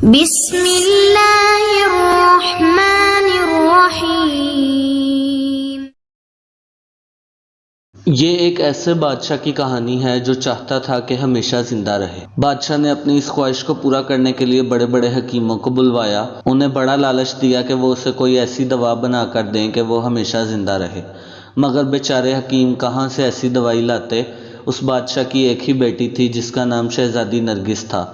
بسم اللہ الرحمن الرحیم۔ یہ ایک ایسے بادشاہ کی کہانی ہے جو چاہتا تھا کہ ہمیشہ زندہ رہے۔ بادشاہ نے اپنی اس خواہش کو پورا کرنے کے لیے بڑے بڑے حکیموں کو بلوایا، انہیں بڑا لالچ دیا کہ وہ اسے کوئی ایسی دوا بنا کر دیں کہ وہ ہمیشہ زندہ رہے، مگر بیچارے حکیم کہاں سے ایسی دوائی لاتے۔ اس بادشاہ کی ایک ہی بیٹی تھی جس کا نام شہزادی نرگس تھا۔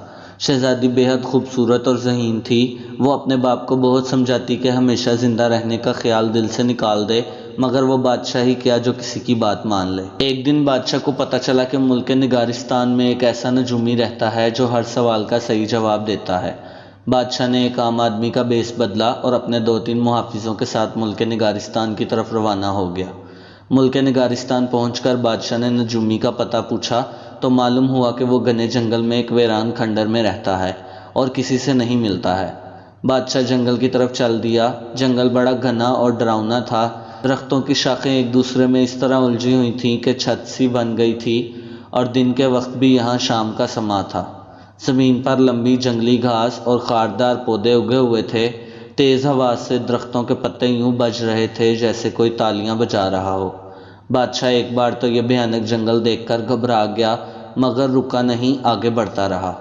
شہزادی بے حد خوبصورت اور ذہین تھی۔ وہ اپنے باپ کو بہت سمجھاتی کہ ہمیشہ زندہ رہنے کا خیال دل سے نکال دے، مگر وہ بادشاہ ہی کیا جو کسی کی بات مان لے۔ ایک دن بادشاہ کو پتہ چلا کہ ملک نگارستان میں ایک ایسا نجومی رہتا ہے جو ہر سوال کا صحیح جواب دیتا ہے۔ بادشاہ نے ایک عام آدمی کا بیس بدلا اور اپنے 2-3 محافظوں کے ساتھ ملک نگارستان کی طرف روانہ ہو گیا۔ ملک نگارستان پہنچ کر بادشاہ نے نجومی کا پتہ پوچھا تو معلوم ہوا کہ وہ گھنے جنگل میں ایک ویران کھنڈر میں رہتا ہے اور کسی سے نہیں ملتا ہے۔ بادشاہ جنگل کی طرف چل دیا۔ جنگل بڑا گھنا اور ڈراؤنا تھا۔ درختوں کی شاخیں ایک دوسرے میں اس طرح الجھی ہوئی تھیں کہ چھت سی بن گئی تھی، اور دن کے وقت بھی یہاں شام کا سما تھا۔ زمین پر لمبی جنگلی گھاس اور خاردار پودے اگے ہوئے تھے۔ تیز ہوا سے درختوں کے پتے یوں بج رہے تھے جیسے کوئی تالیاں بجا رہا ہو۔ بادشاہ ایک بار تو یہ بھیانک جنگل دیکھ کر گھبرا گیا، مگر رکا نہیں، آگے بڑھتا رہا۔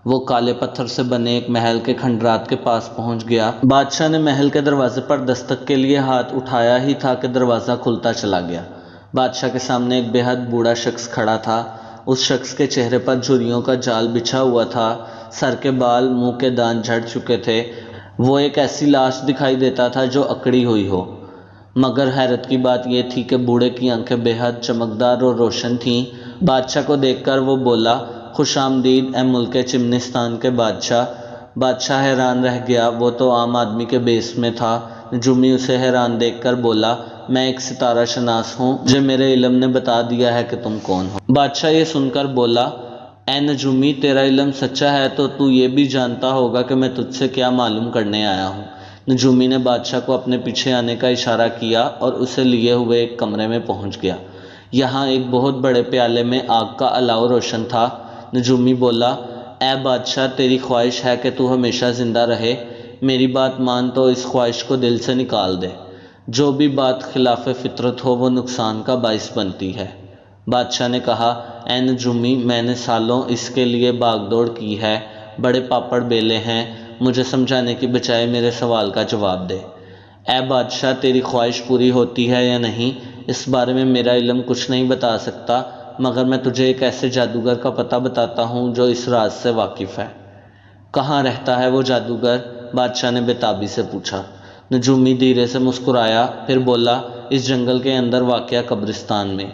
وہ کالے پتھر سے بنے ایک محل کے کھنڈرات کے پاس پہنچ گیا۔ بادشاہ نے محل کے دروازے پر دستک کے لیے ہاتھ اٹھایا ہی تھا کہ دروازہ کھلتا چلا گیا۔ بادشاہ کے سامنے ایک بے حد بوڑھا شخص کھڑا تھا۔ اس شخص کے چہرے پر جھریوں کا جال بچھا ہوا تھا، سر کے بال، منہ کے دان جھڑ چکے تھے۔ وہ ایک ایسی لاش دکھائی دیتا تھا جو اکڑی ہوئی ہو، مگر حیرت کی بات یہ تھی کہ بوڑھے کی آنکھیں بے حد چمکدار اور روشن تھیں۔ بادشاہ کو دیکھ کر وہ بولا، خوش آمدید اے ملک چمنستان کے بادشاہ۔ بادشاہ حیران رہ گیا، وہ تو عام آدمی کے بیس میں تھا۔ نجومی اسے حیران دیکھ کر بولا، میں ایک ستارہ شناس ہوں، مجھے میرے علم نے بتا دیا ہے کہ تم کون ہو۔ بادشاہ یہ سن کر بولا، اے نجومی، تیرا علم سچا ہے تو یہ بھی جانتا ہوگا کہ میں تجھ سے کیا معلوم کرنے آیا ہوں۔ نجومی نے بادشاہ کو اپنے پیچھے آنے کا اشارہ کیا اور اسے لیے ہوئے ایک کمرے میں پہنچ گیا۔ یہاں ایک بہت بڑے پیالے میں آگ کا الاؤ روشن تھا۔ نجومی بولا، اے بادشاہ، تیری خواہش ہے کہ تو ہمیشہ زندہ رہے، میری بات مان تو اس خواہش کو دل سے نکال دے۔ جو بھی بات خلاف فطرت ہو وہ نقصان کا باعث بنتی ہے۔ بادشاہ نے کہا، اے نجومی، میں نے سالوں اس کے لیے باغ دوڑ کی ہے، بڑے پاپڑ بیلے ہیں، مجھے سمجھانے کی بجائے میرے سوال کا جواب دے۔ اے بادشاہ، تیری خواہش پوری ہوتی ہے یا نہیں، اس بارے میں میرا علم کچھ نہیں بتا سکتا، مگر میں تجھے ایک ایسے جادوگر کا پتہ بتاتا ہوں جو اس راز سے واقف ہے۔ کہاں رہتا ہے وہ جادوگر؟ بادشاہ نے بےتابی سے پوچھا۔ نجومی دھیرے سے مسکرایا، پھر بولا، اس جنگل کے اندر واقع قبرستان میں۔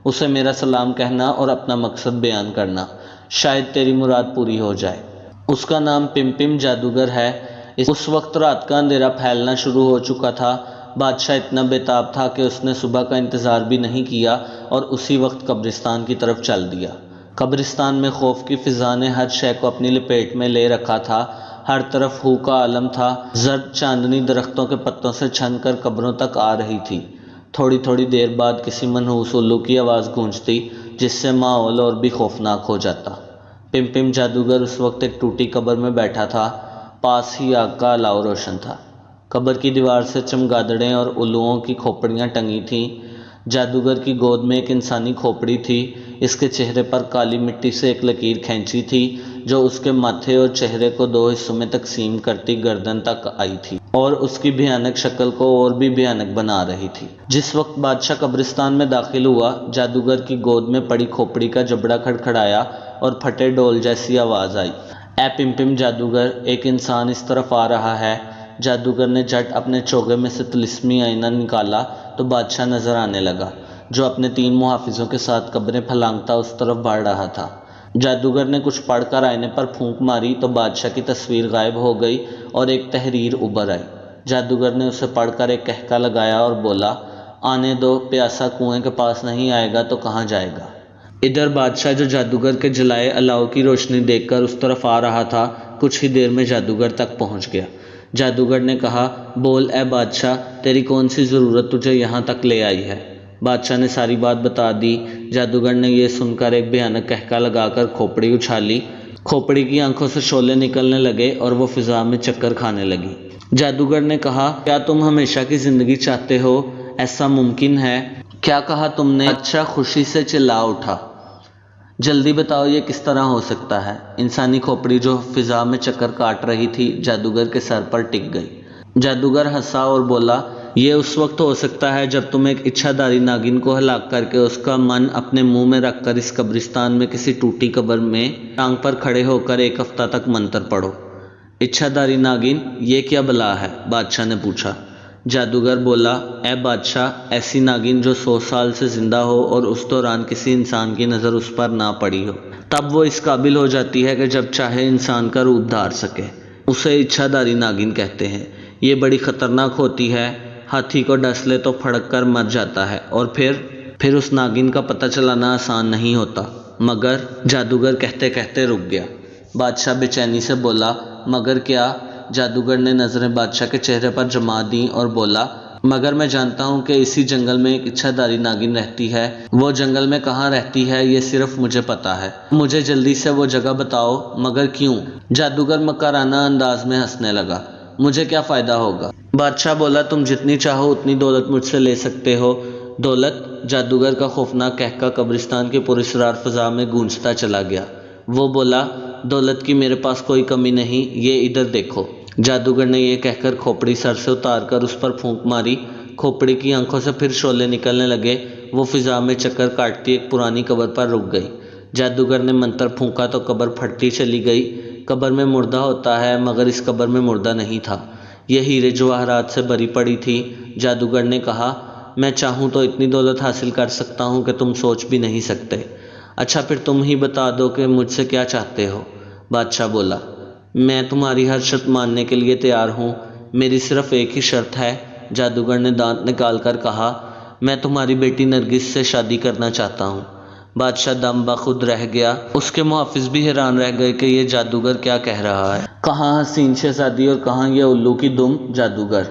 اسے میرا سلام کہنا اور اپنا مقصد بیان کرنا، شاید تیری مراد پوری ہو جائے۔ اس کا نام پمپم جادوگر ہے۔ اس وقت رات کا اندھیرا پھیلنا شروع ہو چکا تھا۔ بادشاہ اتنا بےتاب تھا کہ اس نے صبح کا انتظار بھی نہیں کیا اور اسی وقت قبرستان کی طرف چل دیا۔ قبرستان میں خوف کی فضا نے ہر شے کو اپنی لپیٹ میں لے رکھا تھا۔ ہر طرف ہو کا عالم تھا۔ زرد چاندنی درختوں کے پتوں سے چھن کر قبروں تک آ رہی تھی۔ تھوڑی تھوڑی دیر بعد کسی منحوس الو کی آواز گونجتی، جس سے ماحول اور بھی خوفناک ہو جاتا۔ پمپم جادوگر اس وقت ایک ٹوٹی قبر میں بیٹھا تھا۔ پاس ہی آگ کا الاؤ روشن تھا۔ قبر کی دیوار سے چمگادڑیں اور الوؤں کی کھوپڑیاں ٹنگی تھیں۔ جادوگر کی گود میں ایک انسانی کھوپڑی تھی۔ اس کے چہرے پر کالی مٹی سے ایک لکیر کھینچی تھی جو اس کے ماتھے اور چہرے کو 2 حصوں میں تقسیم کرتی گردن تک آئی تھی اور اس کی بھیانک شکل کو اور بھی بھیانک بنا رہی تھی۔ جس وقت بادشاہ قبرستان میں داخل ہوا، جادوگر کی گود میں پڑی کھوپڑی کا جبڑا کھڑکھڑایا اور پھٹے ڈول جیسی آواز آئی، اے پمپم جادوگر، ایک انسان اس طرف آ رہا ہے۔ جادوگر نے جھٹ اپنے چوگے میں سے طلسمی آئینہ نکالا تو بادشاہ نظر آنے لگا، جو اپنے 3 محافظوں کے ساتھ قبریں پھلانگتا اس طرف بڑھ رہا تھا۔ جادوگر نے کچھ پڑھ کر آئینے پر پھونک ماری تو بادشاہ کی تصویر غائب ہو گئی اور ایک تحریر ابھر آئی۔ جادوگر نے اسے پڑھ کر ایک کہکا لگایا اور بولا، آنے دو، پیاسا کنویں کے پاس نہیں آئے گا تو کہاں جائے گا۔ ادھر بادشاہ جو جادوگر کے جلائے الاؤ کی روشنی دیکھ کر اس طرف آ رہا تھا، کچھ ہی دیر میں جادوگر تک پہنچ گیا۔ جادوگر نے کہا، بول اے بادشاہ، تیری کون سی ضرورت تجھے یہاں تک لے آئی ہے؟ بادشاہ نے ساری بات بتا دی۔ جادوگر نے یہ سن کر ایک بھیانک کہکا لگا کر کھوپڑی اچھالی کھوپڑی کی آنکھوں سے شعلے نکلنے لگے اور وہ فضا میں چکر کھانے لگی۔ جادوگر نے کہا، کیا تم ہمیشہ کی زندگی چاہتے ہو؟ ایسا ممکن ہے؟ کیا کہا تم نے؟ بادشاہ خوشی سے چلا اٹھا، جلدی بتاؤ یہ کس طرح ہو سکتا ہے؟ انسانی کھوپڑی جو فضا میں چکر کاٹ رہی تھی جادوگر کے سر پر ٹک گئی۔ جادوگر ہنسا اور بولا، یہ اس وقت ہو سکتا ہے جب تم ایک اچھا داری ناگن کو ہلاک کر کے اس کا من اپنے منہ میں رکھ کر اس قبرستان میں کسی ٹوٹی قبر میں ٹانگ پر کھڑے ہو کر 1 ہفتہ تک منتر پڑھو۔ اچھا داری ناگن، یہ کیا بلا ہے؟ بادشاہ نے پوچھا۔ جادوگر بولا، اے بادشاہ، ایسی ناگن جو 100 سال سے زندہ ہو اور اس دوران کسی انسان کی نظر اس پر نہ پڑی ہو، تب وہ اس قابل ہو جاتی ہے کہ جب چاہے انسان کا روپ دھار سکے، اسے اچھا داری ناگن کہتے ہیں۔ یہ بڑی خطرناک ہوتی ہے، ہاتھی کو ڈس لے تو پھڑک کر مر جاتا ہے، اور پھر اس ناگن کا پتہ چلانا آسان نہیں ہوتا۔ مگر جادوگر کہتے کہتے رک گیا۔ بادشاہ بے چینی سے بولا، مگر کیا؟ جادوگر نے نظریں بادشاہ کے چہرے پر جما دیں اور بولا، مگر میں جانتا ہوں کہ اسی جنگل میں ایک اچھا داری ناگن رہتی ہے۔ وہ جنگل میں کہاں رہتی ہے یہ صرف مجھے پتا ہے، مجھے جلدی سے وہ جگہ بتاؤ۔ مگر کیوں؟ جادوگر مکرانہ انداز میں ہنسنے لگا، مجھے کیا فائدہ ہوگا؟ بادشاہ بولا، تم جتنی چاہو اتنی دولت مجھ سے لے سکتے ہو۔ دولت؟ جادوگر کا خوفناک قہقہ قبرستان کی پراسرار فضا میں گونجتا چلا گیا۔ وہ بولا، دولت کی میرے پاس کوئی کمی نہیں، یہ ادھر دیکھو۔ جادوگر نے یہ کہہ کر کھوپڑی سر سے اتار کر اس پر پھونک ماری۔ کھوپڑی کی آنکھوں سے پھر شعلے نکلنے لگے، وہ فضا میں چکر کاٹتی ایک پرانی قبر پر رک گئی۔ جادوگر نے منتر پھونکا تو قبر پھٹتی چلی گئی۔ قبر میں مردہ ہوتا ہے، مگر اس قبر میں مردہ نہیں تھا، یہ ہیرے جواہرات سے بھری پڑی تھی۔ جادوگر نے کہا، میں چاہوں تو اتنی دولت حاصل کر سکتا ہوں کہ تم سوچ بھی نہیں سکتے۔ اچھا پھر تم ہی بتا دو کہ مجھ سے کیا چاہتے ہو؟ بادشاہ بولا، میں تمہاری ہر شرط ماننے کے لیے تیار ہوں، میری صرف ایک ہی شرط ہے۔ جادوگر نے دانت نکال کر کہا، میں تمہاری بیٹی نرگس سے شادی کرنا چاہتا ہوں۔ بادشاہ دم بخود رہ گیا، اس کے محافظ بھی حیران رہ گئے کہ یہ جادوگر کیا کہہ رہا ہے، کہاں حسین شہزادی اور کہاں یہ الو کی دم جادوگر۔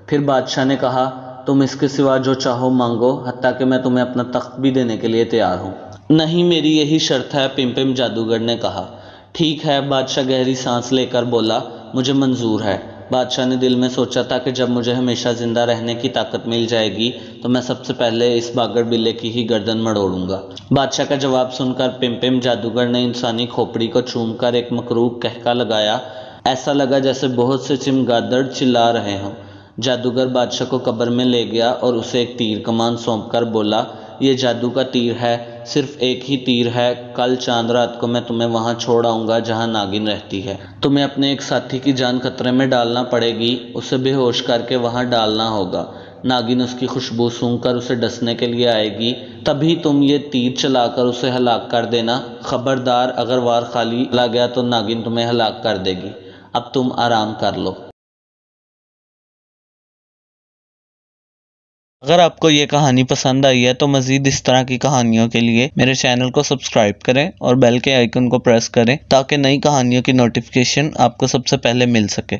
پھر بادشاہ نے کہا، تم اس کے سوا جو چاہو مانگو، حتیٰ کہ میں تمہیں اپنا تخت بھی دینے کے لیے تیار ہوں۔ نہیں، میری یہی شرط ہے، پم جادوگر نے کہا۔ ٹھیک ہے، بادشاہ گہری سانس لے کر بولا، مجھے منظور ہے۔ بادشاہ نے دل میں سوچا تھا کہ جب مجھے ہمیشہ زندہ رہنے کی طاقت مل جائے گی تو میں سب سے پہلے اس باگڑ بلے کی ہی گردن مڑوڑوں گا۔ بادشاہ کا جواب سن کر پم جادوگر نے انسانی کھوپڑی کو چوم کر ایک مکروہ قہقہ لگایا، ایسا لگا جیسے بہت سے چمگادڑ چلا رہے ہوں۔ جادوگر بادشاہ کو قبر میں لے گیا اور اسے ایک تیر کمان سونپ کر بولا، یہ جادو کا تیر ہے، صرف ایک ہی تیر ہے، کل چاند رات کو میں تمہیں وہاں چھوڑ آؤں گا جہاں ناگن رہتی ہے۔ تمہیں اپنے ایک ساتھی کی جان خطرے میں ڈالنا پڑے گی، اسے بے ہوش کر کے وہاں ڈالنا ہوگا۔ ناگن اس کی خوشبو سونگھ کر اسے ڈسنے کے لیے آئے گی، تبھی تم یہ تیر چلا کر اسے ہلاک کر دینا۔ خبردار، اگر وار خالی چلا گیا تو ناگن تمہیں ہلاک کر دے گی۔ اب تم آرام کر لو۔ اگر آپ کو یہ کہانی پسند آئی ہے تو مزید اس طرح کی کہانیوں کے لیے میرے چینل کو سبسکرائب کریں اور بیل کے آئیکن کو پریس کریں تاکہ نئی کہانیوں کی نوٹیفیکیشن آپ کو سب سے پہلے مل سکے۔